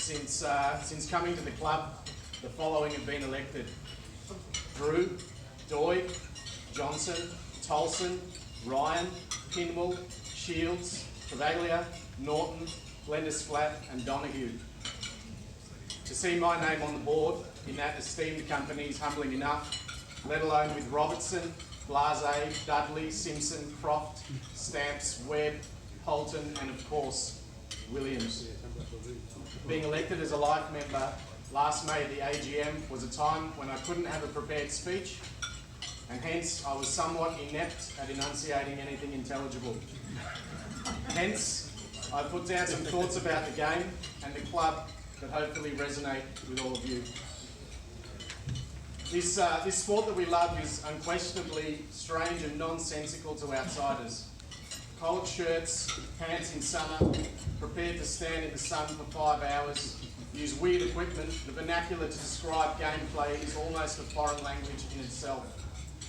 Since coming to the club, the following have been elected: Drew, Doig, Johnson, Tolson, Ryan, Kinwell, Shields, Travaglia, Norton, Mendes and Donahue. To see my name on the board in that esteemed company is humbling enough, let alone with Robertson, Blase, Dudley, Simpson, Croft, Stamps, Webb, Holton, and of course, Williams. Being elected as a life member last May at the AGM was a time when I couldn't have a prepared speech, and hence I was somewhat inept at enunciating anything intelligible. Hence, I put down some thoughts about the game and the club that hopefully resonate with all of you. This sport that we love is unquestionably strange and nonsensical to outsiders. Cold shirts, pants in summer, prepared to stand in the sun for 5 hours, use weird equipment. The vernacular to describe gameplay is almost a foreign language in itself.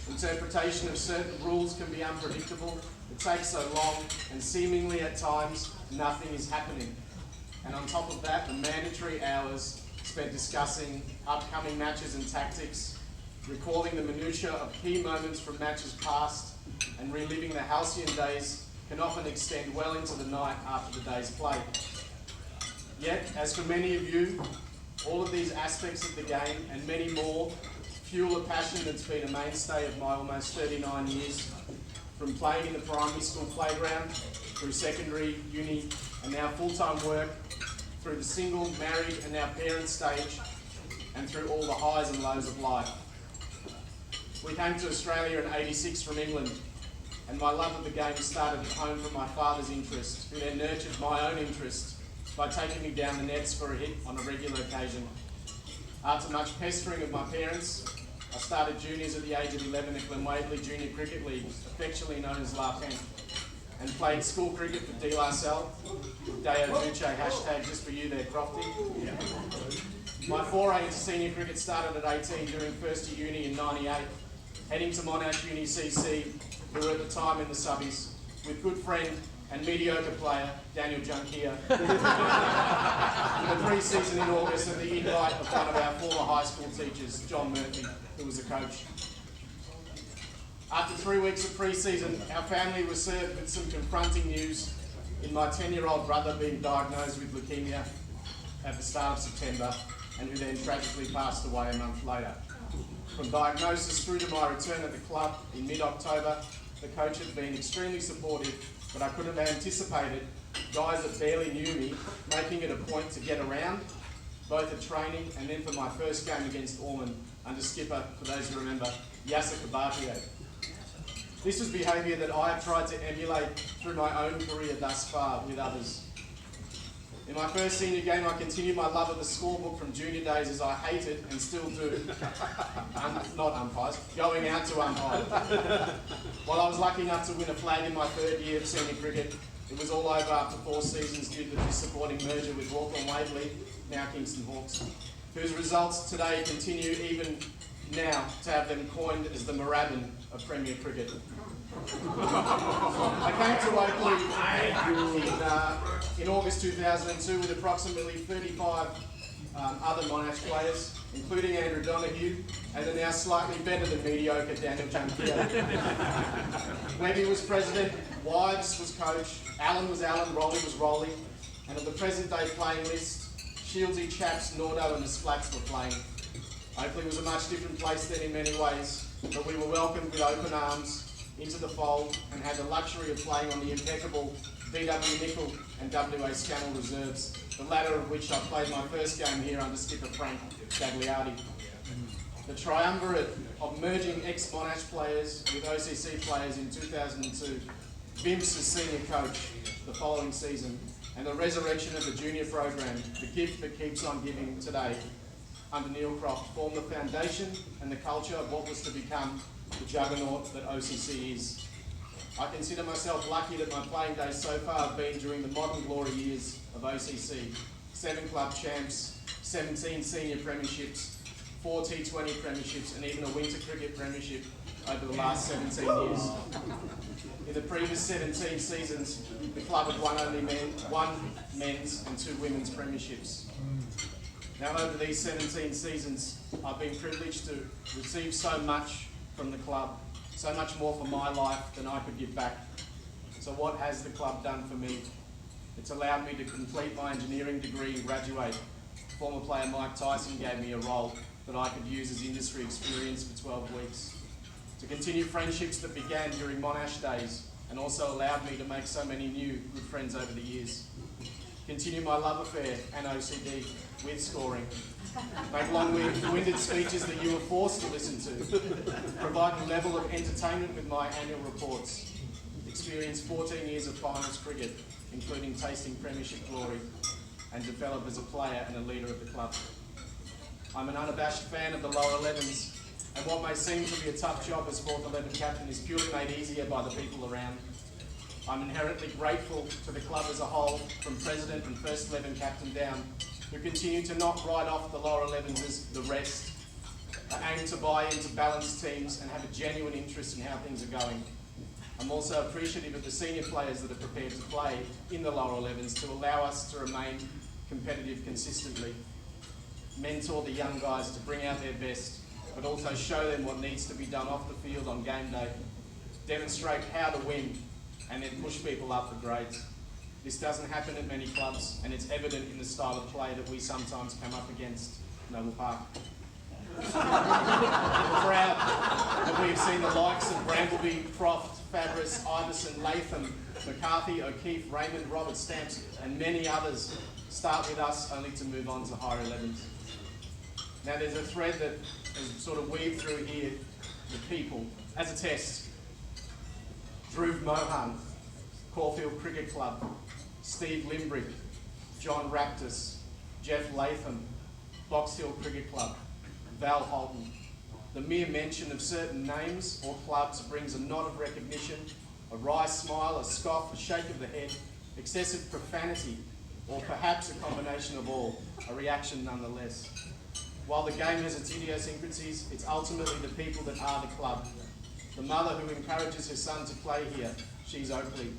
Interpretation of certain rules can be unpredictable. It takes so long, and seemingly at times, nothing is happening. And on top of that, the mandatory hours spent discussing upcoming matches and tactics, recalling the minutiae of key moments from matches past, and reliving the halcyon days can often extend well into the night after the day's play. Yet, as for many of you, all of these aspects of the game and many more fuel a passion that's been a mainstay of my almost 39 years, from playing in the primary school playground, through secondary, uni, and now full-time work, through the single, married, and now parent stage, and through all the highs and lows of life. We came to Australia in '86 from England, and my love of the game started at home from my father's interest, who then nurtured my own interest by taking me down the nets for a hit on a regular occasion. After much pestering of my parents, I started juniors at the age of 11 at Glenwaverley Junior Cricket League, affectionately known as La Pen, and played school cricket for De La Salle, Deo Duce, hashtag just for you there, Crofty. My foray into senior cricket started at 18 during first year uni in '98, heading to Monash Uni CC, who were at the time in the subbies, with good friend and mediocre player, Daniel Junkia, in the pre-season in August at the invite of one of our former high school teachers, John Murphy, who was a coach. After 3 weeks of pre-season, our family was served with some confronting news in my 10-year-old brother being diagnosed with leukemia at the start of September, and who then tragically passed away a month later. From diagnosis through to my return at the club in mid-October, the coach had been extremely supportive, but I couldn't have anticipated guys that barely knew me making it a point to get around, both at training and then for my first game against Ormond under skipper, for those who remember, Yasser Kabartier. This was behaviour that I have tried to emulate through my own career thus far with others. In my first senior game, I continued my love of the scorebook from junior days, as I hated and still do, not umpires, going out to umpire. While I was lucky enough to win a flag in my third year of senior cricket, it was all over after 4 seasons due to the disappointing merger with Oakleigh and Waverley, now Kingston Hawks, whose results today continue even now to have them coined as the Moorabbin of Premier Cricket. I came to Oakleigh in August 2002 with approximately 35 other Monash players, including Andrew Donahue and the now slightly better than mediocre Daniel Junkia. Webby was president, Wives was coach, Allen was Allen, Rolly was Rolly, and of the present day playing list, Shieldsy, Chaps, Nordo and the Splats were playing. Oakleigh was a much different place then in many ways, but we were welcomed with open arms into the fold and had the luxury of playing on the impeccable VW Nickel and WA Scannell reserves, the latter of which I played my first game here under skipper Frank Gagliardi. The triumvirate of merging ex-Monash players with OCC players in 2002, Vince as senior coach the following season, and the resurrection of the junior program, the gift that keeps on giving today, under Neil Croft, formed the foundation and the culture of what was to become the juggernaut that OCC is. I consider myself lucky that my playing days so far have been during the modern glory years of OCC. 7 club champs, 17 senior premierships, 4 T20 premierships, and even a winter cricket premiership over the last 17 years. In the previous 17 seasons, the club had won only one men's and 2 women's premierships. Now, over these 17 seasons, I've been privileged to receive so much from the club, so much more for my life than I could give back. So what has the club done for me? It's allowed me to complete my engineering degree and graduate. Former player Mike Tyson gave me a role that I could use as industry experience for 12 weeks. To continue friendships that began during Monash days and also allowed me to make so many new good friends over the years. Continue my love affair and OCD with scoring. Make long-winded speeches that you were forced to listen to. Provide a level of entertainment with my annual reports. Experience 14 years of finals cricket, including tasting premiership glory, and develop as a player and a leader of the club. I'm an unabashed fan of the lower 11s, and what may seem to be a tough job as 4th 11 captain is purely made easier by the people around. I'm inherently grateful to the club as a whole, from president and first 11 captain down, who continue to not write off the lower 11s as the rest, aim to buy into balanced teams and have a genuine interest in how things are going. I'm also appreciative of the senior players that are prepared to play in the lower 11s to allow us to remain competitive consistently. Mentor the young guys to bring out their best, but also show them what needs to be done off the field on game day. Demonstrate how to win, and then push people up the grades. This doesn't happen at many clubs, and it's evident in the style of play that we sometimes come up against Noble Park. We're proud that we've seen the likes of Brambleby, Croft, Fabris, Iverson, Latham, McCarthy, O'Keefe, Raymond, Robert Stamps, and many others start with us only to move on to higher 11s. Now there's a thread that has sort of weaved through here, the people, as a test. Dhruv Mohan, Caulfield Cricket Club, Steve Limbrick, John Raptis, Jeff Latham, Box Hill Cricket Club, Val Holton. The mere mention of certain names or clubs brings a nod of recognition, a wry smile, a scoff, a shake of the head, excessive profanity, or perhaps a combination of all, a reaction nonetheless. While the game has its idiosyncrasies, it's ultimately the people that are the club. The mother who encourages her son to play here, she's Oakleigh.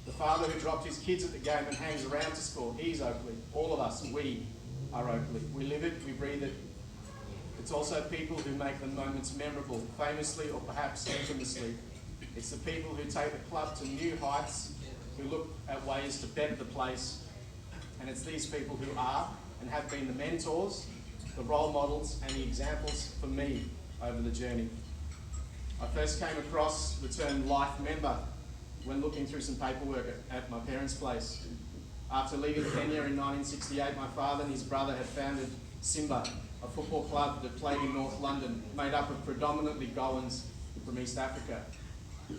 The father who dropped his kids at the game and hangs around to score, he's Oakleigh. All of us, we are Oakleigh. We live it, we breathe it. It's also people who make the moments memorable, famously or perhaps infamously. It's the people who take the club to new heights, who look at ways to better the place. And it's these people who are and have been the mentors, the role models and the examples for me over the journey. I first came across the term life member when looking through some paperwork at my parents' place. After leaving Kenya in 1968, my father and his brother had founded Simba, a football club that played in North London, made up of predominantly Goans from East Africa.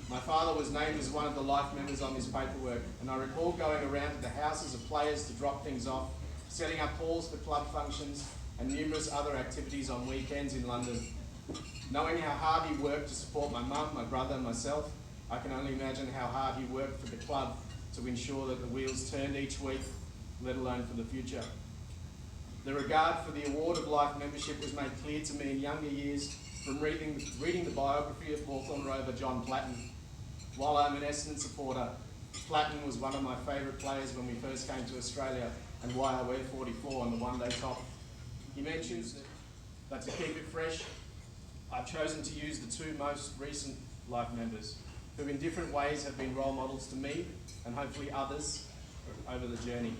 My father was named as one of the life members on this paperwork, and I recall going around to the houses of players to drop things off, setting up halls for club functions, and numerous other activities on weekends in London. Knowing how hard he worked to support my mum, my brother and myself, I can only imagine how hard he worked for the club to ensure that the wheels turned each week, let alone for the future. The regard for the award of life membership was made clear to me in younger years from reading the biography of Hawthorn rover John Platten. While I'm an Essendon supporter, Platten was one of my favourite players when we first came to Australia, and why I wear 44 on the one-day top. He mentions that to keep it fresh, I've chosen to use the 2 most recent life members, who in different ways have been role models to me and hopefully others over the journey.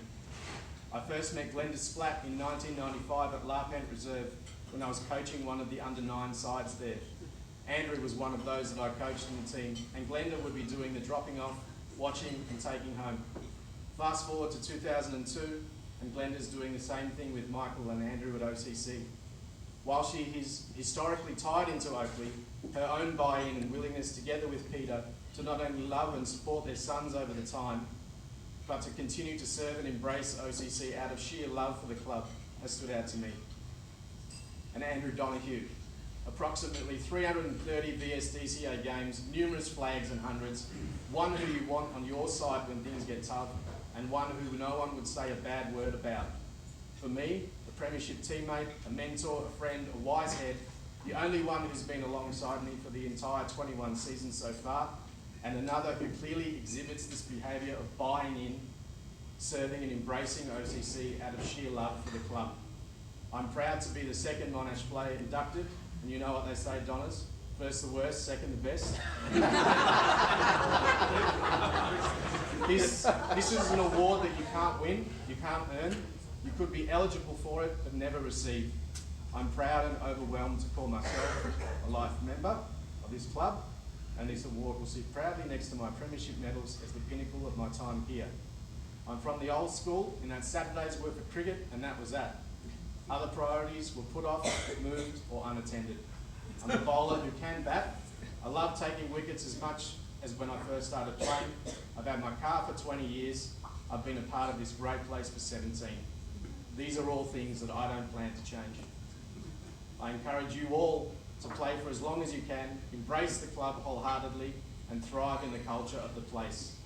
I first met Glenda Splatt in 1995 at Larpent Reserve when I was coaching one of the under-9 sides there. Andrew was one of those that I coached in the team, and Glenda would be doing the dropping off, watching and taking home. Fast forward to 2002, and Glenda's doing the same thing with Michael and Andrew at OCC. While she is historically tied into Oakleigh, her own buy-in and willingness together with Peter to not only love and support their sons over the time, but to continue to serve and embrace OCC out of sheer love for the club has stood out to me. And Andrew Donoghue, approximately 330 VSDCA games, numerous flags and hundreds, one who you want on your side when things get tough, and one who no one would say a bad word about. For me, a premiership teammate, a mentor, a friend, a wise head, the only one who's been alongside me for the entire 21 seasons so far, and another who clearly exhibits this behaviour of buying in, serving and embracing OCC out of sheer love for the club. I'm proud to be the second Monash player inducted, and you know what they say, Donners, first the worst, second the best. This is an award that you can't win, you can't earn. You could be eligible for it, but never receive. I'm proud and overwhelmed to call myself a life member of this club, and this award will sit proudly next to my premiership medals as the pinnacle of my time here. I'm from the old school, in that Saturday's worth of cricket, and that was that. Other priorities were put off, moved, or unattended. I'm a bowler who can bat. I love taking wickets as much as when I first started playing. I've had my car for 20 years. I've been a part of this great place for 17. These are all things that I don't plan to change. I encourage you all to play for as long as you can, embrace the club wholeheartedly, and thrive in the culture of the place.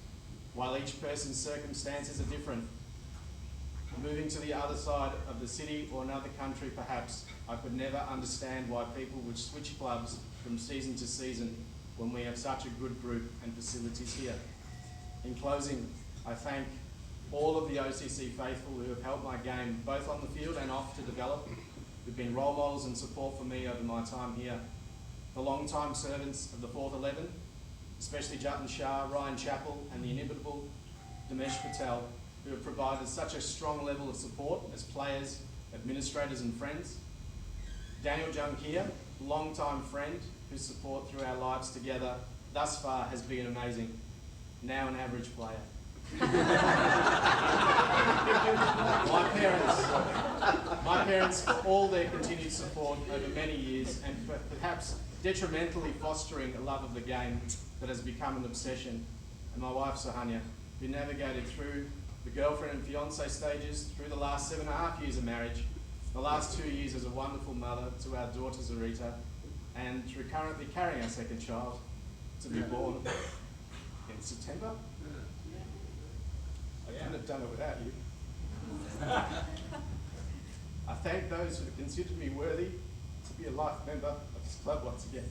While each person's circumstances are different, moving to the other side of the city or another country perhaps, I could never understand why people would switch clubs from season to season when we have such a good group and facilities here. In closing, I thank all of the OCC faithful who have helped my game, both on the field and off, to develop, who've been role models and support for me over my time here. The long-time servants of the 4th 11, especially Jatin Shah, Ryan Chappell, and the inimitable Dinesh Patel, who have provided such a strong level of support as players, administrators and friends. Daniel Junkier, long-time friend, whose support through our lives together thus far has been amazing. Now an average player. My parents for all their continued support over many years, and for perhaps detrimentally fostering a love of the game that has become an obsession. And my wife Sohanya, who navigated through the girlfriend and fiance stages, through the last 7.5 years of marriage, the last 2 years as a wonderful mother to our daughter Zarita, and through currently carrying our second child to be born in September. I couldn't have done it without you. I thank those who have considered me worthy to be a life member of this club once again.